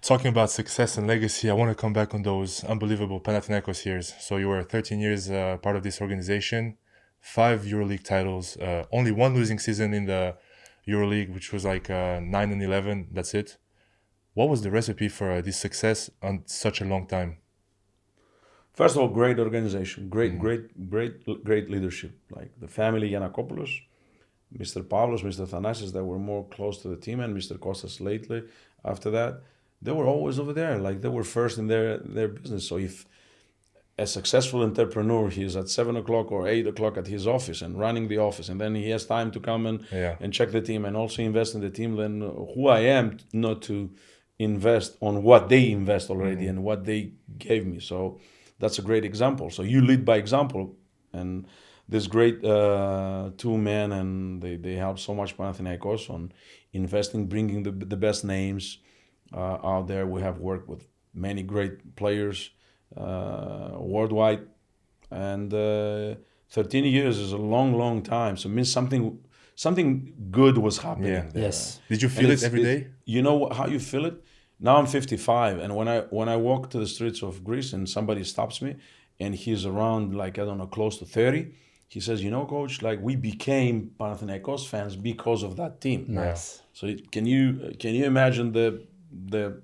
talking about success and legacy, I want to come back on those unbelievable Panathinaikos years. So you were 13 years part of this organization, 5 EuroLeague titles, only one losing season in the EuroLeague, which was like 9 and 11. That's it. What was the recipe for this success on such a long time? First of all, great organization, great leadership. Like the family Giannakopoulos, Mr. Pavlos, Mr. Thanasis, that were more close to the team, and Mr. Kostas lately. After that, they were always over there. Like they were first in their business. So if a successful entrepreneur, he is at 7 o'clock or 8 o'clock at his office and running the office, and then he has time to come and check the team and also invest in the team, then who I am not to invest on what they invest already and what they gave me. So that's a great example. So you lead by example, and this great two men, and they help so much Panathinaikos on investing, bringing the best names out there. We have worked with many great players worldwide, and 13 years is a long time. So it means something good was happening there. Yes. Did you feel it every day? You know how you feel it? Now I'm 55, and when I walk to the streets of Greece and somebody stops me, and he's around like, I don't know, close to 30, he says, you know, coach, like we became Panathinaikos fans because of that team. Nice. So can you imagine the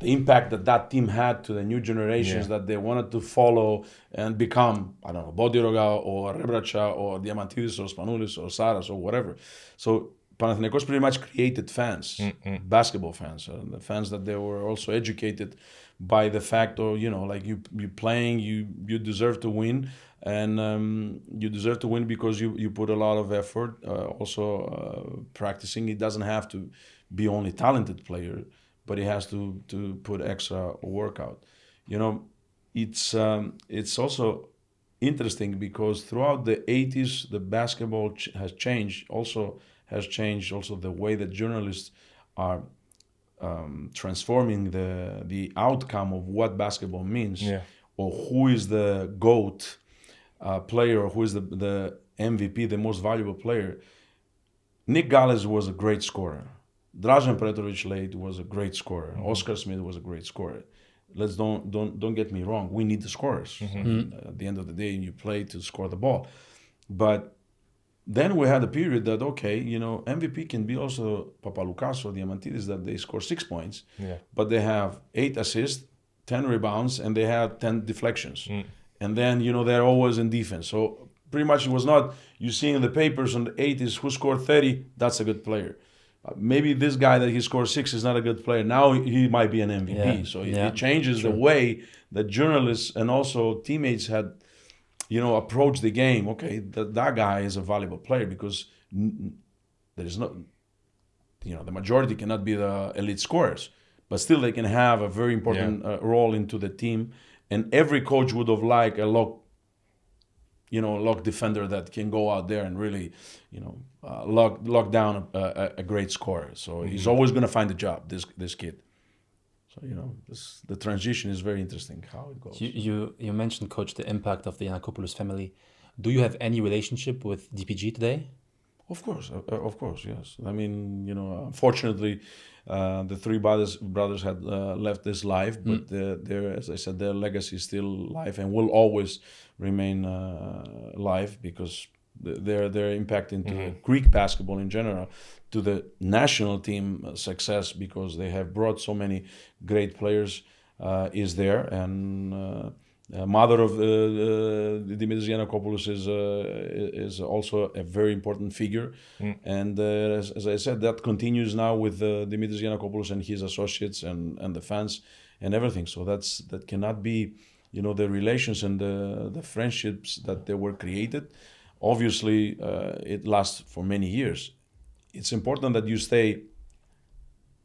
impact that team had to the new generations that they wanted to follow and become, I don't know, Bodiroga or Rebracha or Diamantidis or Spanoulis or Saras or whatever. So Panathinaikos pretty much created fans, basketball fans, the fans that they were also educated by the fact of, you know, like you playing, you deserve to win, and you deserve to win because you put a lot of effort, also practicing. It doesn't have to be only talented player, but it has to put extra workout. You know, it's also interesting because throughout the 80s, the basketball has changed also the way that journalists are transforming the outcome of what basketball means, or who is the GOAT player, or who is the MVP, the most valuable player. Nick Gallis was a great scorer. Dražen Petrović late was a great scorer. Oscar Smith was a great scorer. Let's don't get me wrong. We need the scorers. At the end of the day, you play to score the ball. But then we had a period that, okay, you know, MVP can be also Papaloukas or Diamantidis, that they score 6 points, but they have 8 assists, 10 rebounds, and they have 10 deflections. And then, you know, they're always in defense. So pretty much it was not, you see in the papers on the 80s who scored 30, that's a good player. Maybe this guy that he scored 6 is not a good player. Now he might be an MVP. So it changes the way that journalists and also teammates had, you know, approach the game. Okay, that guy is a valuable player because there is not, you know, the majority cannot be the elite scorers, but still they can have a very important role into the team. And every coach would have liked a lock defender that can go out there and really, you know, lock down a great scorer. So he's always going to find a job, this kid. So, you know, the transition is very interesting how it goes. You mentioned, Coach, the impact of the Giannakopoulos family. Do you have any relationship with DPG today? Of course, yes. I mean, you know, unfortunately, the three brothers had left this life, but as I said, their legacy is still live and will always remain live because their impact into Greek basketball in general, to the national team success, because they have brought so many great players, is there. And mother of Dimitris Giannakopoulos is also a very important figure. And as I said, that continues now with Dimitris Giannakopoulos and his associates and the fans and everything. So that cannot be, you know, the relations and the friendships that they were created. Obviously, it lasts for many years. It's important that you stay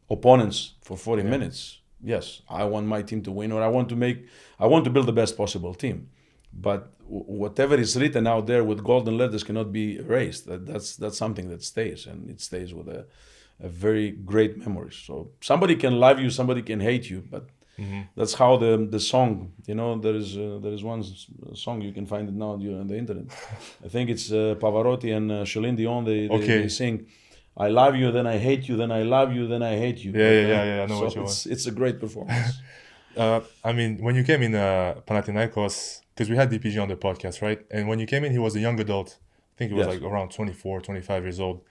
opponents for 40 minutes. Yes, I want my team to win, or I want to build the best possible team. But whatever is written out there with golden letters cannot be erased. That's something that stays, and it stays with a very great memory. So somebody can love you, somebody can hate you, but that's how the song, you know, there is one song, you can find it now on the internet. I think it's Pavarotti and Celine Dion, they sing, I love you, then I hate you, then I love you, then I hate you. Yeah. I know So what you want. it's a great performance. I mean, when you came in Panathinaikos, because we had DPG on the podcast, right? And when you came in, he was a young adult. I think he was Yes. like around 24, 25 years old.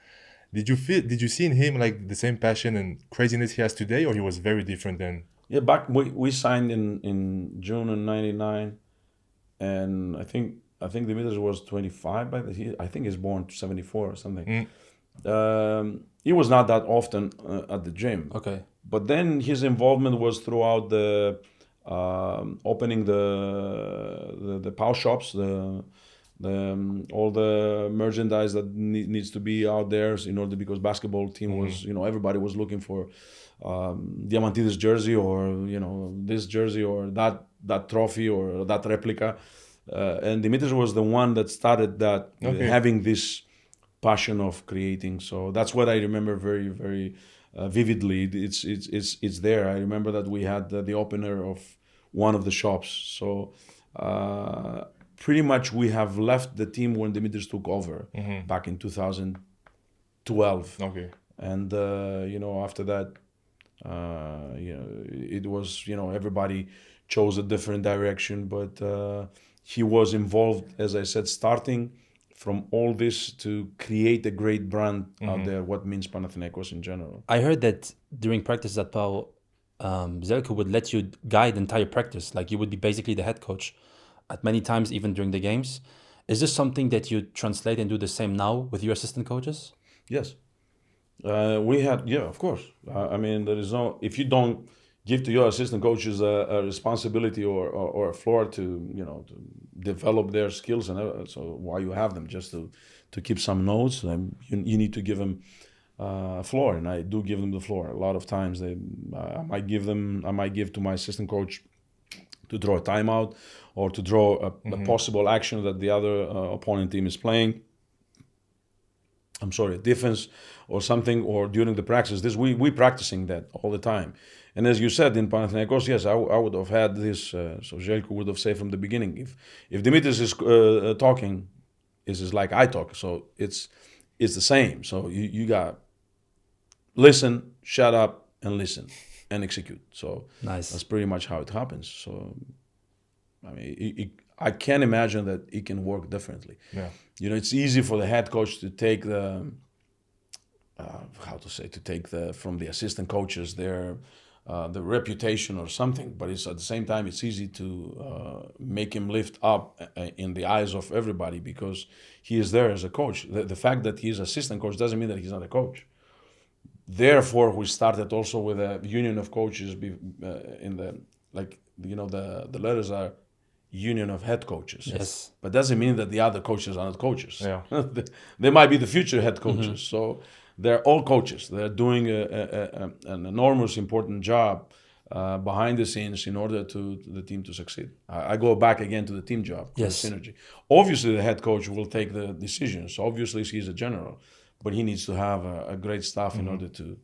Did you see in him like the same passion and craziness he has today, or he was very different then? Yeah, back we signed in June of '99, and I think Dimitris was 25 by the. I think he's born 74 or something. He was not that often at the gym. Okay. But then his involvement was throughout the opening the POW shops, all the merchandise that needs to be out there in order, because basketball team was, everybody was looking for Diamantidis jersey, or this jersey, or that trophy, or that replica, and Dimitris was the one that started that, having this passion of creating. So that's what I remember very, very vividly. It's there. I remember that we had the opener of one of the shops. So pretty much we have left the team when Dimitris took over back in 2012. Okay. And after that, it was, everybody chose a different direction, but he was involved, as I said, starting from all this to create a great brand out there, what means Panathinaikos in general. I heard that during practice at PAO, Zeljko would let you guide entire practice. Like you would be basically the head coach at many times, even during the games. Is this something that you translate and do the same now with your assistant coaches? Yes. We had, of course. I mean, there is no, if you don't give to your assistant coaches a responsibility or a floor to to develop their skills, and so why you have them? Just to keep some notes. You need to give them a floor, and I do give them the floor. A lot of times I might give to my assistant coach to draw a timeout, or to draw a possible action that the other opponent team is playing. A defense or something, or during the practice. We practicing that all the time. And as you said, in Panathinaikos, yes, I would have had this. So Zeljko would have said from the beginning, if Dimitris is talking, this is like I talk. So it's the same. So you got listen, shut up, and listen, and execute. So nice. That's pretty much how it happens. So I mean, I can't imagine that it can work differently. Yeah. It's easy for the head coach to take from the assistant coaches their the reputation or something, but it's at the same time it's easy to make him lift up in the eyes of everybody, because he is there as a coach. The fact that he's assistant coach doesn't mean that he's not a coach. Therefore, we started also with a union of coaches the letters are union of head coaches. Yes. But doesn't mean that the other coaches are not coaches. Yeah. They might be the future head coaches. So they're all coaches. They're doing an enormous important job behind the scenes in order to the team to succeed. I go back again to the team job, yes. The synergy. Obviously, the head coach will take the decisions. Obviously, he's a general, but he needs to have a great staff in order to